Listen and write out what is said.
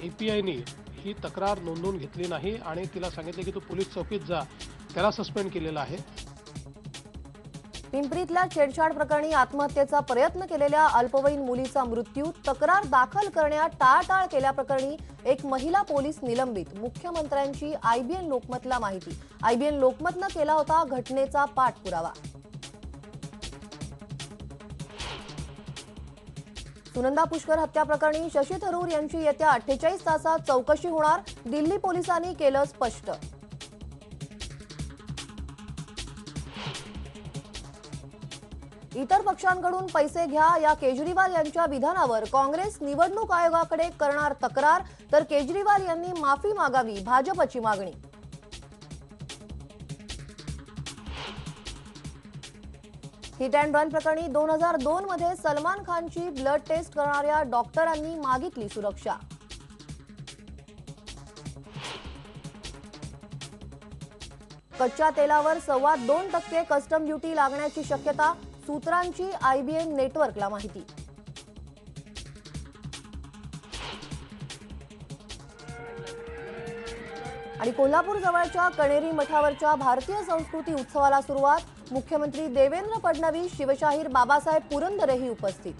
एपीआयने ही तक्रार नोंदवून घेतली नाही आणि तिला सांगितले की तू पोलीस चौकीत जा, त्याला सस्पेंड केलेला आहे। पिंपरीतल्या छेडछाड प्रकरणी आत्महत्येचा प्रयत्न केलेल्या अल्पवयीन मुलीचा मृत्यू, तक्रार दाखल करण्यात टाळाटाळ केल्याप्रकरणी एक महिला पोलीस निलंबित। मुख्यमंत्र्यांची आयबीएन लोकमतला माहिती। आयबीएन लोकमतनं केला होता घटनेचा पाठपुरावा। सुनंदा पुष्कर हत्या प्रकरणी शशी थरूर यांची येत्या 48 तासात चौकशी होणार, दिल्ली पोलिसांनी केलं स्पष्ट। इतर पक्षांकडून पैसे घ्या या केजरीवाल यांच्या विधानावर काँग्रेस निवडणूक आयोगाकडे करणार तक्रार, तर केजरीवाल यांनी माफी मागावी, भाजपची मागणी। हिट अँड रन प्रकरणी 2002 मध्ये सलमान खानची ब्लड टेस्ट करणाऱ्या डॉक्टरांनी मागितली सुरक्षा। कच्च्या तेलावर 2.25% कस्टम ड्युटी लागण्याची शक्यता, सूत्रांची आयबीएन नेटवर्कला माहिती। आणि कोल्हापूर जवळच्या कणेरी मठावरच्या भारतीय संस्कृती उत्सवाला सुरुवात। मुख्यमंत्री देवेंद्र फडणवीस, शिवशाहीर बाबासाहेब पुरंदरेही उपस्थित।